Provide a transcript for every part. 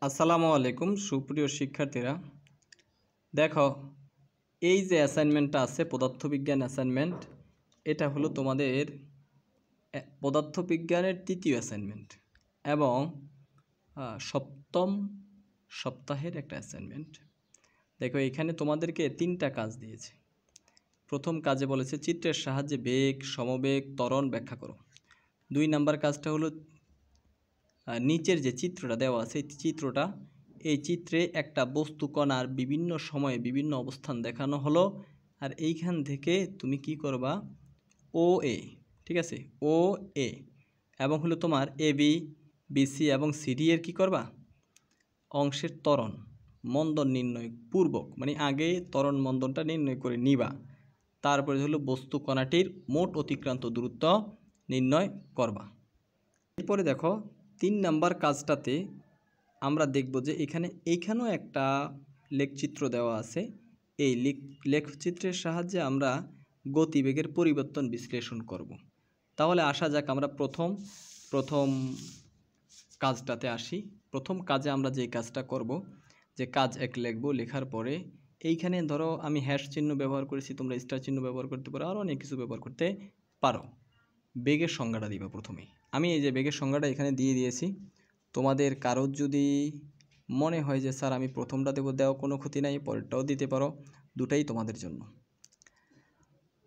আসসালামু আলাইকুম সুপ্রিয় শিক্ষার্থীরা। দেখো, এই যে অ্যাসাইনমেন্টটা আছে পদার্থবিজ্ঞান অ্যাসাইনমেন্ট, এটা হলো তোমাদের পদার্থবিজ্ঞানের তৃতীয় অ্যাসাইনমেন্ট এবং সপ্তম সপ্তাহের একটা অ্যাসাইনমেন্ট। দেখো, এখানে তোমাদেরকে 3টা কাজ দিয়েছে। প্রথম কাজে বলেছে চিত্রের সাহায্যে বেগ, সমবেগ, ত্বরণ ব্যাখ্যা করো। 2 নাম্বার কাজটা হলো নিচের যে চিত্রটা দেওয়া আছে এই চিত্রে একটা বস্তু কণার বিভিন্ন সময়ে বিভিন্ন অবস্থান দেখানো হলো, আর এইখান থেকে তুমি কি করবা, ও এ, ঠিক আছে, ও এ এবং হলো তোমার এ বি, বিসি এবং সিডি এর কি করবা, অংশের ত্বরণ মন্দন নির্ণয় পূর্বক, মানে আগে ত্বরণ মন্দনটা নির্ণয় করে নিবা। তারপরে হলো বস্তু কণাটির মোট অতিক্রান্ত দূরত্ব নির্ণয় করবা। এরপরে দেখো 3 নাম্বার কাজটাতে আমরা দেখব যে এইখানেও একটা লেখচিত্র দেওয়া আছে। এই লেখচিত্রের সাহায্যে আমরা গতিবেগের পরিবর্তন বিশ্লেষণ করব। তাহলে আসা যাক আমরা প্রথম কাজটাতে আসি। প্রথম কাজে আমরা যে কাজটা করব, যে কাজ 1 লিখব, লেখার পরে এইখানে ধরো আমি হ্যাশ চিহ্ন ব্যবহার করেছি, তোমরা স্টার চিহ্ন ব্যবহার করতে পারো, আরও অনেক কিছু ব্যবহার করতে পারো। বেগের সংজ্ঞাটা দিবা প্রথমেই। আমি এই যে বেগের সংজ্ঞাটা এখানে দিয়ে দিয়েছি। তোমাদের কারোর যদি মনে হয় যে স্যার আমি প্রথমটা দেওয়া কোনো ক্ষতি নাই, পরেরটাও দিতে পারো, দুটাই তোমাদের জন্য।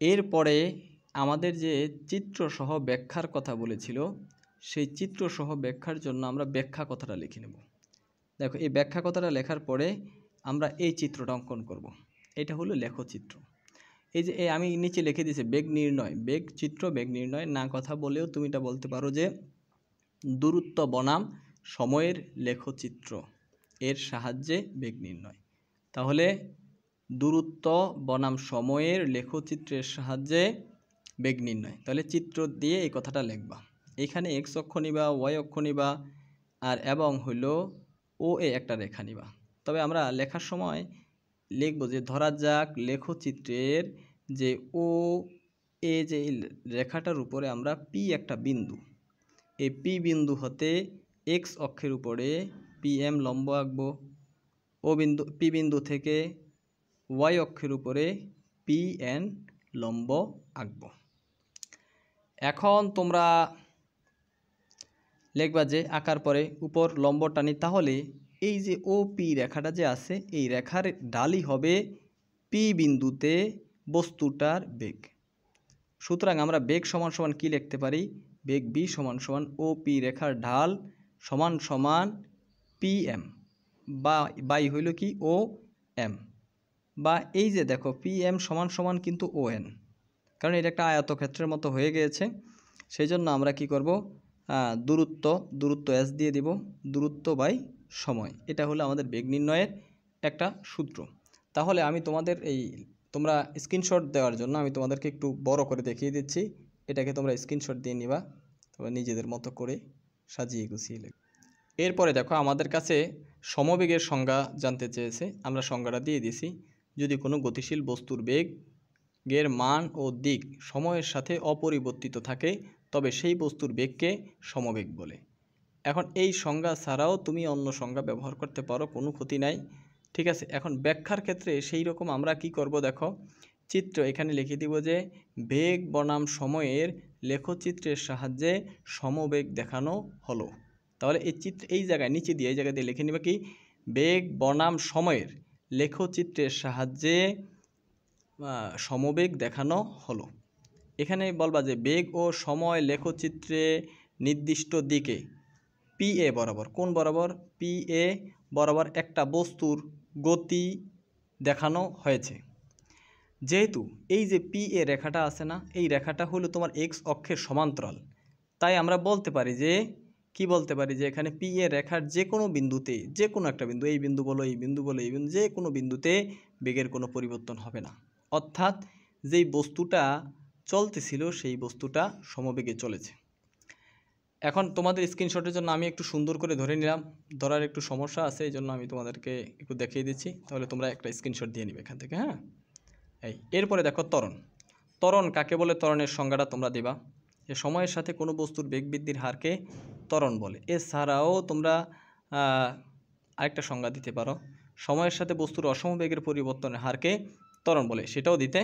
এরপরে আমাদের যে চিত্রসহ ব্যাখ্যার কথা বলেছিল, সেই চিত্রসহ ব্যাখ্যার জন্য আমরা ব্যাখ্যা কথাটা লিখে নেব। দেখো, এই ব্যাখ্যা কথাটা লেখার পরে আমরা এই চিত্রটা অঙ্কন করব। এটা হলো লেখচিত্র। এই যে আমি নিচে লিখে দিয়েছি বেগ নির্ণয়, বেগ নির্ণয় না কথা বলেও তুমি এটা বলতে পারো যে দূরত্ব বনাম সময়ের লেখচিত্র এর সাহায্যে বেগ নির্ণয়। তাহলে দূরত্ব বনাম সময়ের লেখচিত্রের সাহায্যে বেগ নির্ণয়, তাহলে চিত্র দিয়ে এই কথাটা লিখবা। এখানে এক্স অক্ষ নিবা, ওয়াই অক্ষ নিবা, আর এবং হলো ও এ একটা রেখা নিবা। তবে আমরা লেখার সময় লিখব যে ধরা যাক লেখচিত্রের যে ও এ যে রেখাটার উপরে আমরা পি একটা বিন্দু, এই পি বিন্দু হতে এক্স অক্ষের উপরে পি এম লম্ব আঁকবো, পি বিন্দু থেকে ওয়াই অক্ষের উপরে পি এন লম্ব আঁকবো। এখন তোমরা লিখবা যে আঁকার পরে উপর লম্ব টানি, তাহলে এই যে ও পি রেখাটা যে আছে, এই রেখার ঢালই হবে পি বিন্দুতে বস্তুটার বেগ। সুতরাং আমরা বেগ সমান সমান কি লিখতে পারি, বেগ বি সমান সমান ও পি রেখার ঢাল সমান সমান পি এম, বা বাই হইল কি ও এম, বা এই যে দেখো পি এম সমান সমান কিন্তু ও এন, কারণ এটা একটা আয়তক্ষেত্রের মতো হয়ে গিয়েছে। সেই জন্য আমরা কি করব, দূরত্ব এস দিয়ে দিব, দূরত্ব বাই সময়। এটা হলো আমাদের বেগ নির্ণয়ের একটা সূত্র। তাহলে আমি তোমরা স্ক্রিনশট দেওয়ার জন্য আমি তোমাদেরকে একটু বড় করে দেখিয়ে দিচ্ছি। এটাকে তোমরা স্ক্রিনশট দিয়ে নিবা, তোমরা নিজেদের মতো করে সাজিয়ে গুছিয়ে লিখবে। এরপরে দেখো, আমাদের কাছে সমবেগের সংজ্ঞা জানতে চেয়েছে, আমরা সংজ্ঞাটা দিয়ে দিছি। যদি কোনো গতিশীল বস্তুর বেগের মান ও দিক সময়ের সাথে অপরিবর্তিত থাকে, তবে সেই বস্তুর বেগকে সমবেগ বলে। এখন এই সংজ্ঞা ছাড়াও তুমি অন্য সংজ্ঞা ব্যবহার করতে পারো, কোনো ক্ষতি নাই, ঠিক আছে। এখন ব্যাখ্যার ক্ষেত্রে সেই রকম আমরা কি করব, দেখো চিত্র এখানে লিখে দিব যে বেগ বনাম সময়ের লেখচিত্রের সাহায্যে সমবেগ দেখানো হলো। তাহলে এই জায়গায় নিচে দিয়ে এই জায়গা দিয়ে লিখে নিবে কি, বেগ বনাম সময়ের লেখচিত্রের সাহায্যে সমবেগ দেখানো হলো। এখানে বলবা যে বেগ ও সময় লেখচিত্রে নির্দিষ্ট দিকে পি এ বরাবর, কোন বরাবর, পি এ বরাবর একটা বস্তুর গতি দেখানো হয়েছে। যেহেতু এই যে পি এ রেখাটা আছে না, এই রেখাটা হলো তোমার এক্স অক্ষের সমান্তরাল, তাই আমরা বলতে পারি যে এখানে পি এ রেখার যে কোনো বিন্দুতে, যে কোনো একটা বিন্দু, এই বিন্দু বলো, এই বিন্দু বলো, এই বিন্দু, যে কোনো বিন্দুতে বেগের কোনো পরিবর্তন হবে না। অর্থাৎ যেই বস্তুটা চলতেছিল সেই বস্তুটা সমবেগে চলেছে। এখন তোমাদের স্ক্রিনশটের জন্য আমি একটু সুন্দর করে ধরে নিলাম, ধরার একটু সমস্যা আছে, এই জন্য আমি তোমাদেরকে একটু দেখিয়ে দিচ্ছি, তাহলে তোমরা একটা স্ক্রিনশট দিয়ে নিবে এখান থেকে। হ্যাঁ, এরপরে দেখো ত্বরণ কাকে বলে, ত্বরণের সংজ্ঞাটা তোমরা দিবা যে সময়ের সাথে কোনো বস্তুর বেগ বৃদ্ধির হারকে ত্বরণ বলে। এছাড়াও তোমরা আরেকটা সংজ্ঞা দিতে পারো, সময়ের সাথে বস্তুর অসমবেগের পরিবর্তনের হারকে ত্বরণ বলে, সেটাও দিতে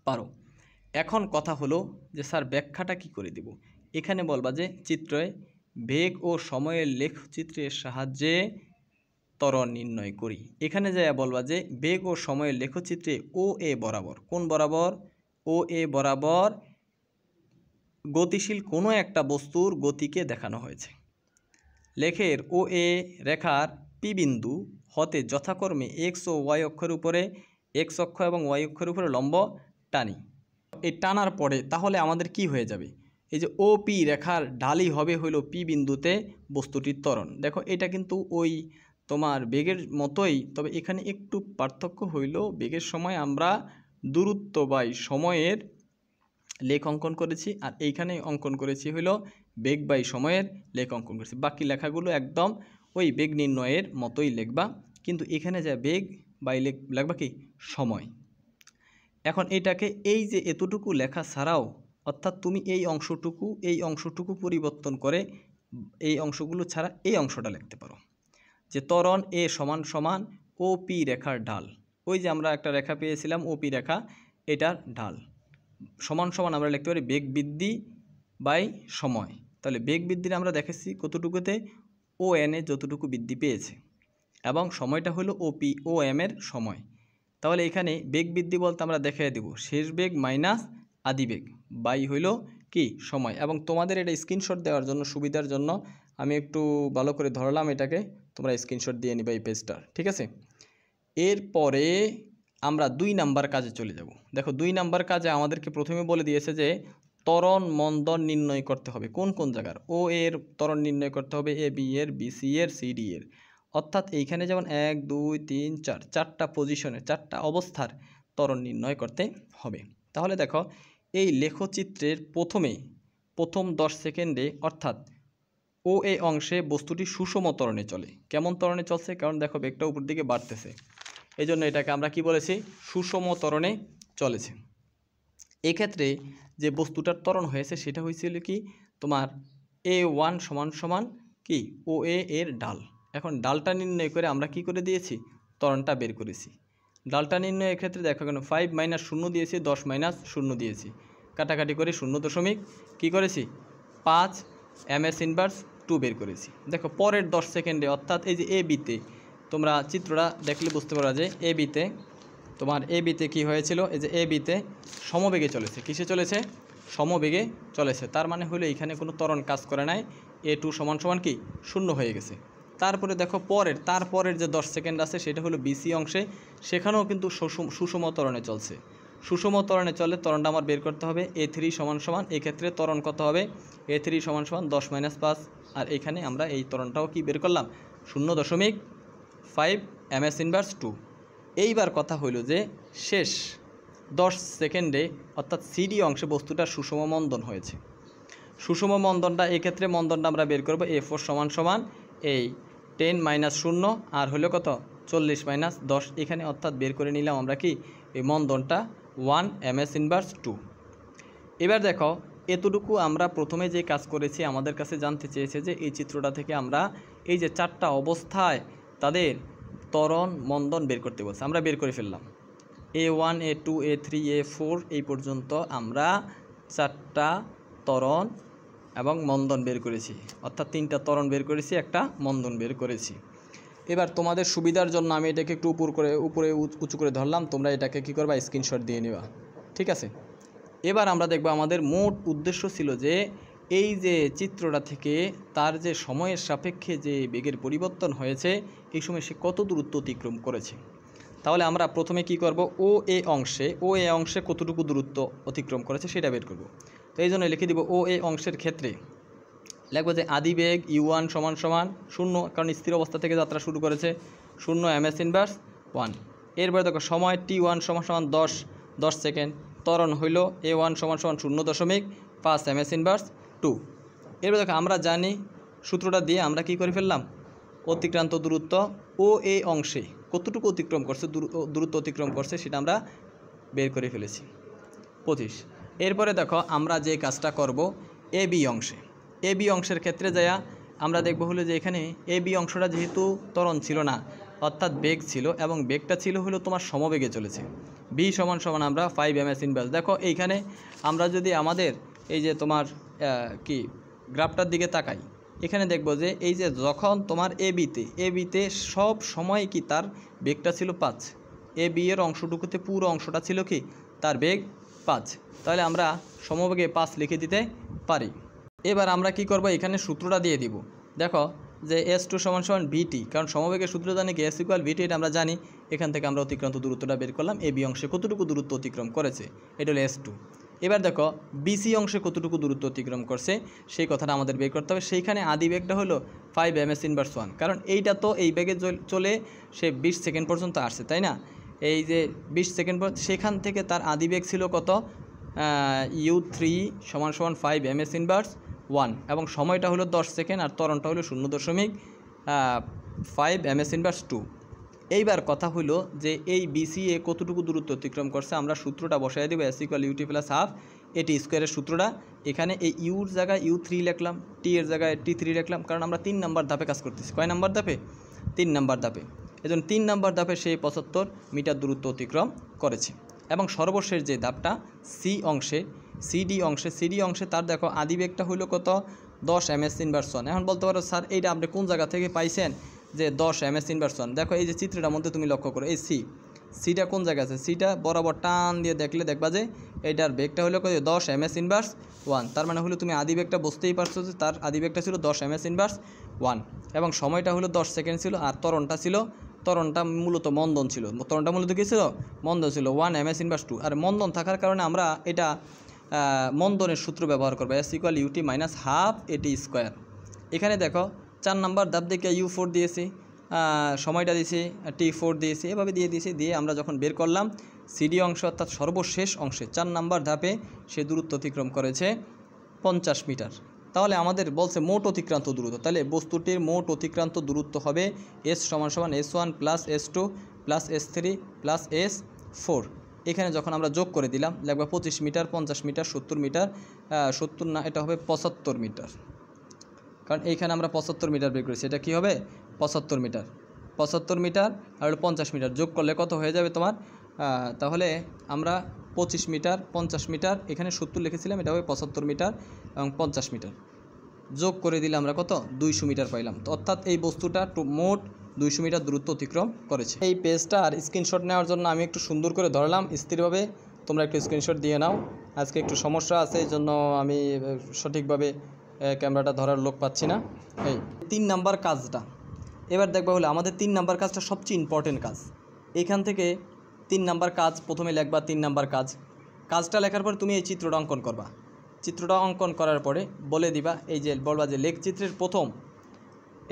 পারো। এখন কথা হলো যে স্যার ব্যাখ্যাটা কি করে দিব। এখানে বলবা যে চিত্রে বেগ ও সময়ের লেখচিত্রের সাহায্যে ত্বরণ নির্ণয় করি। এখানে যা বলবা যে বেগ ও সময়ের লেখচিত্রে ও এ বরাবর, কোন বরাবর, ও এ বরাবর গতিশীল কোনো একটা বস্তুর গতিকে দেখানো হয়েছে। লেখের ও এ রেখার পি বিন্দু হতে যথাক্রমে এক্স ও ওয়াই অক্ষের উপরে, এক্স অক্ষ এবং ওয়াই অক্ষের উপরে লম্ব টানি। এই টানার পরে তাহলে আমাদের কি হয়ে যাবে, এই যে ও পি রেখার ঢালই হবে হইল পি বিন্দুতে বস্তুটির ত্বরণ। দেখো এটা কিন্তু ওই তোমার বেগের মতোই, তবে এখানে একটু পার্থক্য হইল, বেগের সময় আমরা দূরত্ব বাই সময়ের লেখ অঙ্কন করেছি, আর এইখানে অঙ্কন করেছি হইল বেগ বাই সময়ের লেখ অঙ্কন করেছি। বাকি লেখাগুলো একদম ওই বেগ নির্ণয়ের মতোই লিখবা, কিন্তু এখানে যা বেগ বাই লেখবা কি সময়। এখন এটাকে এই যে এতটুকু লেখা ছাড়াও, অর্থাৎ তুমি এই অংশটুকু পরিবর্তন করে এই অংশগুলো ছাড়া এই অংশটা লিখতে পারো যে ত্বরণ এ সমান সমান ও পি রেখার ঢাল। ওই যে আমরা একটা রেখা পেয়েছিলাম ও পি রেখা, এটার ঢাল সমান সমান আমরা লিখতে পারি বেগ বৃদ্ধি বাই সময়। তাহলে বেগ বৃদ্ধির আমরা দেখেছি কতটুকুতে, ও এন এ যতটুকু বৃদ্ধি পেয়েছে, এবং সময়টা হলো ও পি ও এম এর সময়। তাহলে এখানে বেগ বৃদ্ধি বলতে আমরা দেখিয়ে দেব শেষ বেগ মাইনাস আদি বেগ বাই হইল কি সময়। এবং তোমাদের এটা স্ক্রিনশট দেওয়ার জন্য সুবিধার জন্য আমি একটু ভালো করে ধরলাম, এটাকে তোমরা স্ক্রিনশট দিয়ে নিবা এই পেজটার, ঠিক আছে। এরপরে আমরা 2 নাম্বার কাজে চলে যাব। দেখো 2 নাম্বার কাজে আমাদেরকে প্রথমে বলে দিয়েছে যে ত্বরণ মন্দন নির্ণয় করতে হবে কোন কোন জায়গার। ও এর ত্বরণ নির্ণয় করতে হবে এ বি এর, বি সি এর, সি ডি এর। অর্থাৎ এইখানে যেমন 1 2 3 4 চারটা পজিশনে, চারটা অবস্থার ত্বরণ নির্ণয় করতে হবে। তাহলে দেখো এই লেখচিত্রের প্রথম 10 সেকেন্ডে অর্থাৎ ও এ অংশে বস্তুটি সুষম ত্বরণে চলে। কেমন ত্বরণে চলছে, কারণ দেখো বেগটা উপর দিকে বাড়তেছে, এই জন্য এটাকে আমরা কি বলেছি সুষম ত্বরণে চলেছে। এক্ষেত্রে যে বস্তুটার ত্বরণ হয়েছে সেটা হয়েছিল কি তোমার A1 সমান সমান কি ও এর ডাল। এখন ডালটা নির্ণয় করে আমরা কি করে দিয়েছি ত্বরণটা বের করেছি। ডালটা নির্ণয়ের ক্ষেত্রে দেখো কেন 5 মাইনাস 0 দিয়েছি, 10 মাইনাস 0 দিয়েছি, কাটাকাটি করে 0 কি করেছি 5 ms ইনভার্স 2 বের করেছি। দেখো পরের 10 সেকেন্ডে অর্থাৎ এই যে এ বিতে, তোমরা চিত্রটা দেখলে বুঝতে পারো যে এ বিতে কি হয়েছিল, এই যে এ বিতে সমবেগে চলেছে। কিসে চলেছে সমবেগে চলেছে, তার মানে হলো এইখানে কোনো ত্বরণ কাজ করে নাই, A2 সমান সমান কি 0 হয়ে গেছে। তারপরে দেখো তারপরের যে 10 সেকেন্ড আছে সেটা হলো বিসি অংশে, সেখানেও কিন্তু সুষম ত্বরণে চলছে। সুষম ত্বরণে চলে, ত্বরণটা আমার বের করতে হবে A3 সমান সমান, এক্ষেত্রে ত্বরণ কত হবে A3 সমান সমান 10 মাইনাস 5, আর এখানে আমরা এই ত্বরণটাও কি বের করলাম 0.5 ms ইনভার্স 2। এইবার কথা হইল যে শেষ 10 সেকেন্ডে অর্থাৎ সিডি অংশে বস্তুটা সুষম মন্দন হয়েছে। সুষম মন্দনটা এক্ষেত্রে মন্দনটা আমরা বের করব A4 সমান সমান এই 10 মাইনাস 0 আর হলো কত 40 মাইনাস 10, এখানে অর্থাৎ বের করে নিলাম আমরা কি এই মন্দনটা 1 ms ইনভার্স 2। এবার দেখো এতটুকু আমরা প্রথমে যে কাজ করেছি, আমাদের কাছে জানতে চেয়েছে যে এই চিত্রটা থেকে আমরা এই যে চারটা অবস্থায় তাদের ত্বরণ মন্দন বের করতে বলছে, আমরা বের করে ফেললাম A1 A2 A3 A4 এই পর্যন্ত আমরা চারটা ত্বরণ এবং মন্দন বের করেছি, অর্থাৎ 3টা ত্বরণ বের করেছি, একটা মন্দন বের করেছি। এবার তোমাদের সুবিধার জন্য আমি এটাকে একটু উপরে উঁচু করে ধরলাম, তোমরা এটাকে কি করবা স্ক্রিনশট দিয়ে নেবা, ঠিক আছে। এবার আমরা দেখব আমাদের মোট উদ্দেশ্য ছিল যে এই যে চিত্রটা থেকে তার যে সময়ের সাপেক্ষে যে বেগের পরিবর্তন হয়েছে এই সময় সে কত দূরত্ব অতিক্রম করেছে। তাহলে আমরা প্রথমে কি করব ও এ অংশে কতটুকু দূরত্ব অতিক্রম করেছে সেটা বের করব। তো এই জন্য লিখে দিব ও এ অংশের ক্ষেত্রে লিখব যে আদি বেগ U1 সমান সমান 0, কারণ স্থির অবস্থা থেকে যাত্রা শুরু করেছে, 0 ms ইনভার্স 1। এরপরে দেখো সময় T1 সমান সমান 10 সেকেন্ড, ত্বরণ হইল A1 সমান সমান 0.5 ms ইনভার্স 2। এরপর দেখো আমরা জানি সূত্রটা দিয়ে আমরা কি করে ফেললাম অতিক্রান্ত দূরত্ব ও এ অংশে কতটুকু অতিক্রম করছে, দূরত্ব অতিক্রম করছে সেটা আমরা বের করে ফেলেছি 25। এরপরে দেখো আমরা যে কাজটা করব এ বি অংশের ক্ষেত্রে যায়া আমরা দেখব হলো যে এখানে এ বি অংশটা যেহেতু ত্বরণ ছিল না, অর্থাৎ বেগ ছিল, এবং বেগটা ছিল হলো তোমার সমবেগে চলেছে। বি সমান সমান আমরা 5 ms ইনভার্স। দেখো এইখানে আমরা যদি আমাদের এই যে তোমার কি গ্রাফটার দিকে তাকাই, এখানে দেখব যে এই যে যখন তোমার এ বিতে সব সময় কি তার বেগটা ছিল 5, এ বি এর অংশটুকুতে পুরো অংশটা ছিল কি তার বেগ 5, তাহলে আমরা সমবেগে 5 লিখে দিতে পারি। এবার আমরা কি করব, এখানে সূত্রটা দিয়ে দিব। দেখো যে S2 সমান সমান VT, কারণ সমবেগের সূত্র জানি কি S ইকুয়াল VT, এটা আমরা জানি। এখান থেকে আমরা অতিক্রান্ত দূরত্বটা বের করলাম, এ বি অংশে কতটুকু দূরত্ব অতিক্রম করেছে, এটা হলো S2। এবার দেখো BC অংশে কতটুকু দূরত্ব অতিক্রম করছে সেই কথাটা আমাদের বের করতে হবে। সেইখানে আদি বেগটা হলো 5 ms ইনভার্স 1, কারণ এইটা তো এই বেগে চলে সে 20 সেকেন্ড পর্যন্ত আসছে, তাই না? এই যে 20 সেকেন্ড পর সেখান থেকে তার আদি বেগ ছিল কত, U3 সমান সমান 5 ms ইনভার্স 1, এবং সময়টা হলো 10 সেকেন্ড, আর ত্বরণটা হলো 0.5 ms ইনভার্স 2। এইবার কথা হলো যে এই BCA কতটুকু দূরত্ব অতিক্রম করছে, আমরা সূত্রটা বসাই দেব S equal UT plus half এটি স্কোয়ারের সূত্রটা। এখানে এই ইউর জায়গায় U3 লিখলাম, টি এর জায়গায় T3 লিখলাম, কারণ আমরা 3 নম্বর ধাপে কাজ করতেছি। কয় নম্বর ধাপে? 3 নম্বর ধাপে। এজন্য 3 নম্বর ধাপে সেই 75 মিটার দূরত্ব অতিক্রম করেছে। এবং সর্বশেষ যে ধাপটা সিডি অংশে তার দেখো আদি বেগটা হলো কত, 10 ms ইনভার্স 1। এখন বলতে পারো স্যার এইটা আপনি কোন জায়গা থেকে পাইছেন যে 10 ms ইনভার্স 1? দেখো এই যে চিত্রটার মধ্যে তুমি লক্ষ্য করো, এই সিটা কোন জায়গায় আছে, সিটা বরাবর টান দিয়ে দেখলে দেখবা যে এইটার বেগটা হলো কত, 10 ms ইনভার্স 1। তার মানে হলো তুমি আদি বেগটা বুঝতেই পারছো যে তার আদি বেগটা ছিল 10 ms ইনভার্স 1, এবং সময়টা হলো 10 সেকেন্ড ছিল, আর ত্বরণটা মূলত মন্দন ছিল। ত্বরণটা মূলত কী ছিল? মন্দন ছিল, 1 ms ইনভার্স 2। আর মন্দন থাকার কারণে আমরা এটা মন্দনের সূত্র ব্যবহার করবো, S equal UT minus half AT square. এখানে দেখো 4 নম্বর ধাপ দেখে U4 দিয়েছি, সময়টা দিয়েছি T4 দিয়েছি, এভাবে দিয়ে আমরা যখন বের করলাম সিডি অংশ অর্থাৎ সর্বশেষ অংশে 4 নম্বর ধাপে সে দূরত্ব অতিক্রম করেছে 50 মিটার। তাহলে আমাদের বলছে মোট অতিক্রান্ত দূরত্ব, তাহলে বস্তুটির মোট অতিক্রান্ত দূরত্ব হবে S সমান সমান S1 plus S2 plus S3 plus S4। এখানে যখন আমরা যোগ করে দিলাম লাগবে 25 মিটার, 50 মিটার, 70 মিটার, 70 না, এটা হবে 75 মিটার, কারণ এইখানে আমরা 75 মিটার বের করেছি। এটা কি হবে? 75 মিটার। 75 মিটার আর 50 মিটার যোগ করলে কত হয়ে যাবে তোমার? তাহলে আমরা 25 মিটার, 50 মিটার, এখানে 70 লিখেছিলাম, এটা হবে 75 মিটার এবং 50 মিটার যোগ করে দিলে আমরা কত, 200 মিটার পাইলাম। তো অর্থাৎ এই বস্তুটা মোট 200 মিটার দূরত্ব অতিক্রম করেছে। এই পেজটার স্ক্রিনশট নেওয়ার জন্য আমি একটু সুন্দর করে ধরলাম স্থিরভাবে, তোমরা একটু স্ক্রিনশট দিয়ে নাও। আজকে একটু সমস্যা আছে, এই জন্য আমি সঠিকভাবে ক্যামেরাটা ধরার লোক পাচ্ছি না। এই 3 নাম্বার কাজটা এবার দেখবা হলো আমাদের 3 নাম্বার কাজটা সবচেয়ে ইম্পর্টেন্ট কাজ। এইখান থেকে 3 নাম্বার কাজ প্রথমে লিখবা, 3 নাম্বার কাজটা লেখার পর তুমি এই চিত্রটা অঙ্কন করবা। চিত্রটা অঙ্কন করার পরে বলে দিবা, এই যে বলবা যে লেখচিত্রের প্রথম,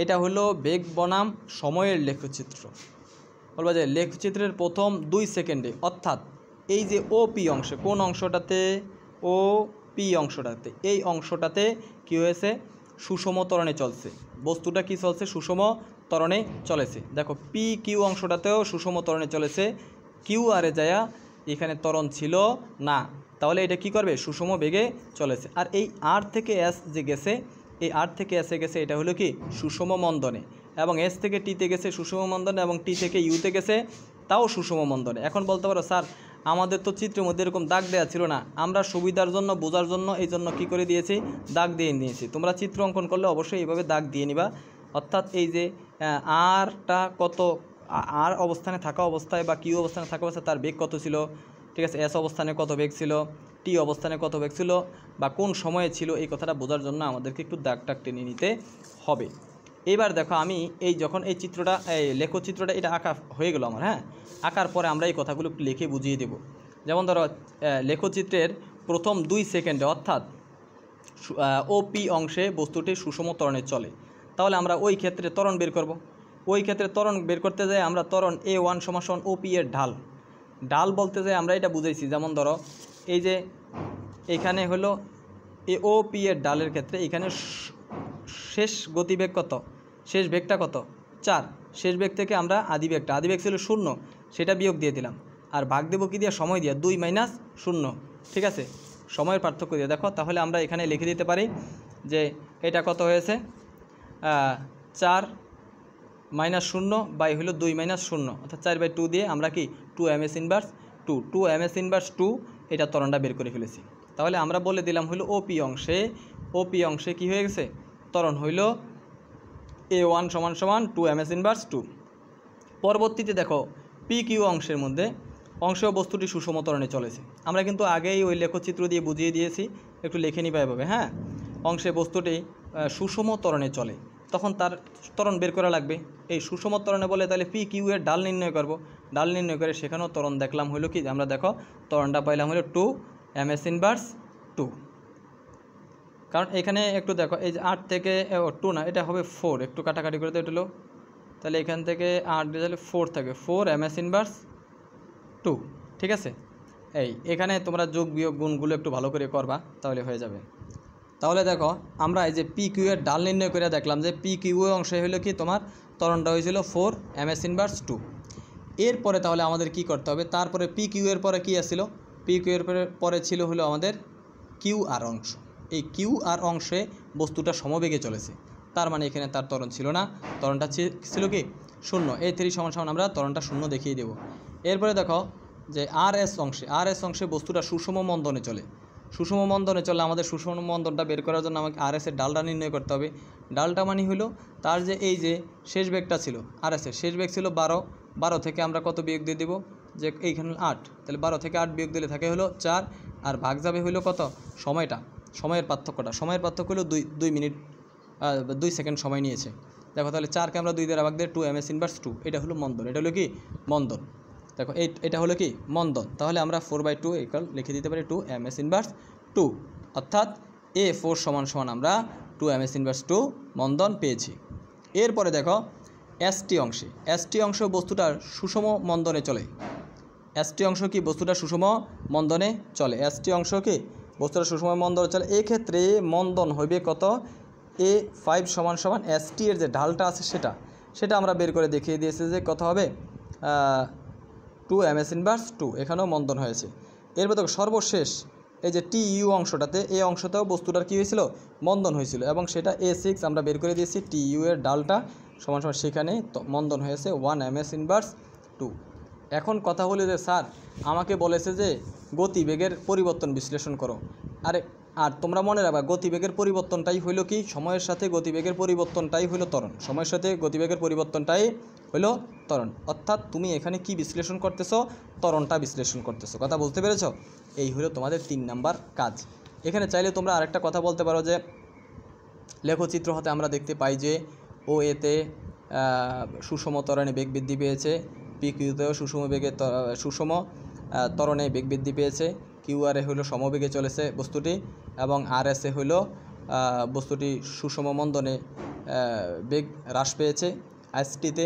এটা হলো বেগ বনাম সময়ের লেখচিত্র। বলবা যে লেখচিত্রের প্রথম 2 সেকেন্ডে, অর্থাৎ এই যে OP অংশে, কোন অংশটাতে? OP অংশটাতে, এই অংশটাতে কি হয়েছে? সুষম ত্বরণে চলছে। বস্তুটা কি চলছে? সুষম ত্বরণে চলেছে। দেখো PQ অংশটাতেও সুষম ত্বরণে চলেছে, QR এ যায়া এখানে ত্বরণ ছিল না, তাহলে এটা কি করবে? সুষম বেগে চলেছে। আর এই R থেকে S যে গেছে, এই R থেকে S এ গেছে, এটা হলো কি সুষম মন্দনে, এবং S থেকে T তে গেছে সুষম মন্দনে, এবং T থেকে U তে গেছে তাও সুষম মন্দনে। এখন বলতে পারো স্যার আমাদের তো চিত্রের মধ্যে এরকম দাগ দেওয়া ছিল না, আমরা সুবিধার জন্য বোঝার জন্য এই জন্য কী করে দিয়েছি? দাগ দিয়ে নিয়েছি। তোমরা চিত্র অঙ্কন করলে অবশ্যই এইভাবে দাগ দিয়ে নিবা। অর্থাৎ এই যে আরটা কত, আর অবস্থানে থাকা অবস্থায় বা কিউ অবস্থানে থাকা অবস্থায় তার বেগ কত ছিল, ঠিক আছে, এস অবস্থানে কত বেগ ছিল, টি অবস্থানে কত বেগ ছিল, বা কোন সময়ে ছিল, এই কথাটা বোঝার জন্য আমাদেরকে একটু দাগ টাগ টেনে নিতে হবে। এবার দেখো আমি এই যখন এই চিত্রটা, এই লেখচিত্রটা এটা আঁকা হয়ে গেল আমার, হ্যাঁ, আঁকার পরে আমরা এই কথাগুলো লিখে বুঝিয়ে দেব। যেমন ধরো লেখচিত্রের প্রথম 2 সেকেন্ডে, অর্থাৎ OP অংশে বস্তুটি সুষম ত্বরণে চলে, তাহলে আমরা ওই ক্ষেত্রে ত্বরণ বের করব। ওই ক্ষেত্রে ত্বরণ বের করতে যাই আমরা ত্বরণ A1 সমান OP এর ঢাল বলতে যাই আমরা এটা বুঝাইছি। যেমন ধরো এই যে এখানে হলো OP এর ঢালের ক্ষেত্রে এখানে শেষ গতিবেগ কত, শেষ বেগটা কত, 4। শেষ বেগ থেকে আমরা আদি বেগ ছিল 0, সেটা বিয়োগ দিয়ে দিলাম, আর ভাগ দেবো কি দিয়ে? সময় দিয়ে, 2 - 0, ঠিক আছে, সময়ের পার্থক্য দিয়ে। দেখো তাহলে আমরা এখানে লিখে দিতে পারি যে এটা কত হয়েছে, 4 মাইনাস 0 বাই হলো 2 মাইনাস 0 অর্থাৎ 4/2 দিয়ে আমরা কি 2 ms ইনভার্স 2 ms ইনভার্স 2 এটা ত্বরণটা বের করে ফেলেছি। তাহলে আমরা বলে দিলাম হলো ওপি অংশে কি হয়ে গেছে ত্বরণ হইল A1 = 2 ms ইনভার্স 2। পরবর্তীতে দেখো PQ অংশের মধ্যে অংশেও বস্তুটি সুষম ত্বরণে চলেছে। আমরা কিন্তু আগেই ওই লেখচিত্র দিয়ে বুঝিয়ে দিয়েছি, একটু লিখে নিবা এভাবে। হ্যাঁ, অংশে বস্তুটি সুষম ত্বরণে চলে, তখন তার ত্বরণ বের করা লাগবে। এই সুষম ত্বরণে বলে তাহলে PQ এর ডাল নির্ণয় করব। ডাল নির্ণয় করে সেখানেও ত্বরণ দেখলাম হলো কি, আমরা দেখো ত্বরণটা পাইলাম হলো 2 ms ইনভার্স 2। কারণ এখানে একটু দেখো এই যে 8 থেকে 2 না, এটা হবে 4, একটু কাটাকাটি করে দেওয়া হলো। তাহলে এখান থেকে 8 দিয়ে তাহলে 4 থাকে, 4 ms ইনভার্স 2। ঠিক আছে, এখানে তোমরা যোগ বিয়োগ গুণগুলো একটু ভালো করে করবা, তাহলে হয়ে যাবে। তাহলে দেখো আমরা এই যে PQ এর ডাল নির্ণয় করে দেখলাম যে PQ অংশে হলো কি তোমার ত্বরণটা হয়েছিল 4 ms ইনভার্স 2। এরপরে তাহলে আমাদের কি করতে হবে, তারপরে PQ এর পরে কি আসছিল, PQ এর পরে ছিল হলো আমাদের QR অংশ। এই QR অংশে বস্তুটা সমবেগে চলেছে, তার মানে এখানে তার ত্বরণ ছিল না, ত্বরণটা ছিল কি 0। এই 3 = আমরা ত্বরণটা 0 দেখিয়ে দেব। এরপরে দেখো যে RS অংশে বস্তুটা সুষম মন্দনে চলে। সুষম মন্দনে চলে, আমাদের সুষম মন্দনটা বের করার জন্য আমাকে RS এর ডালটা নির্ণয় করতে হবে। ডালটা মানে হলো তার যে এই যে শেষ বেগটা ছিল, RS এর শেষ বেগ ছিল 12 থেকে আমরা কত বিয়োগ দিয়ে দেব, যে এইখানে 8, তাহলে 12 থেকে 8 বিয়োগ দিলে থাকে হলো 4, আর ভাগ যাবে হলো কত সময়ের পার্থক্য হলো 2 মিনিট 2 সেকেন্ড সময় নিয়েছে। দেখো তাহলে 4কে আমরা 2 দ্বারা ভাগ দিয়ে 2 ms ইনভার্স 2, এটা হলো মন্দন। এটা হলো কি মন্দন। দেখো এটা হলো কি মন্দন। তাহলে আমরা 4/2 লিখে দিতে পারি 2 ms ইনভার্স 2, অর্থাৎ A4 = আমরা 2 ms ইনভার্স 2 মন্দন পেয়েছি। এরপরে দেখো ST অংশ বস্তুটার সুষম মন্দনে চলে। ST অংশ কি বস্তুটা সুষম মন্দনে চলে, ST অংশ কি বস্তুটা সুষম মন্দনে চলে। এক্ষেত্রে মন্দন হইবে কত, A5 = ST এর যে ঢালটা আছে সেটা আমরা বের করে দেখিয়ে দিয়েছি যে কত হবে 2 ms ইনভার্স 2, এখানেও মন্দন হয়েছে। এরপর দেখো সর্বশেষ এই যে TU অংশটাতে, এই অংশতেও বস্তুটার কী হয়েছিল মন্দন হয়েছিল, এবং সেটা A6 আমরা বের করে দিয়েছি। TU এর ডালটা সমান সেখানে মন্দন হয়েছে 1 ms ইনভার্স 2। এখন কথা হলো যে স্যার আমাকে বলেছে যে গতিবেগের পরিবর্তন বিশ্লেষণ করো। আর তোমরা মনে রাখবা গতিবেগের পরিবর্তনটাই হইল কি, সময়ের সাথে গতিবেগের পরিবর্তনটাই হইল ত্বরণ, সময়ের সাথে গতিবেগের পরিবর্তনটাই হইল ত্বরণ। অর্থাৎ তুমি এখানে কি বিশ্লেষণ করতেছো, ত্বরণটা বিশ্লেষণ করতেছো। কথা বুঝতে পেরেছো? এই হলো তোমাদের 3 নাম্বার কাজ। এখানে চাইলে তোমরা আরেকটা কথা বলতে পারো যে লেখচিত্র হতে আমরা দেখতে পাই যে OA-তে সুষম ত্বরণে বেগ বৃদ্ধি পেয়েছে, PQ-তেও সুষম ত্বরণে বেগ বৃদ্ধি পেয়েছে, QR-এ হলো সমবেগে চলেছে বস্তুটি, এবং RS-এ হলো বস্তুটি সুষম মন্দনে বেগ হ্রাস পেয়েছে। ST-তে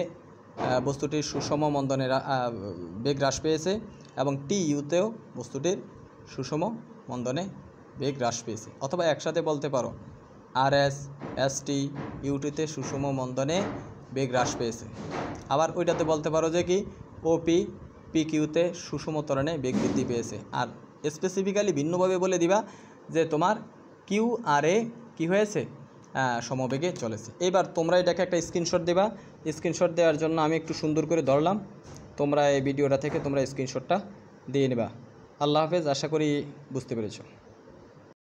বস্তুটির সুষম মন্দনে বেগ হ্রাস পেয়েছে, এবং TU-তেও বস্তুটির সুষম মন্দনে বেগ হ্রাস পেয়েছে। অথবা একসাথে বলতে পারো RS, ST, UT-তে সুষম মন্দনে বেগ হ্রাস পেয়েছে। আবার ওইটাতে বলতে পারো যে কি OP, PQ-তে সুষম ত্বরণে বেগ বৃদ্ধি পেয়েছে। আর স্পেসিফিক্যালি ভিন্নভাবে বলে দিবা যে তোমার QR-এ কী হয়েছে সমবেগে চলেছে। এবার তোমরা এটাকে একটা স্ক্রিনশট দেবা। স্ক্রিনশট দেওয়ার জন্য আমি একটু সুন্দর করে ধরলাম, তোমরা এই ভিডিওটা থেকে তোমরা স্ক্রিনশটটা দিয়ে নেবা। আল্লাহ হাফেজ, আশা করি বুঝতে পেরেছো।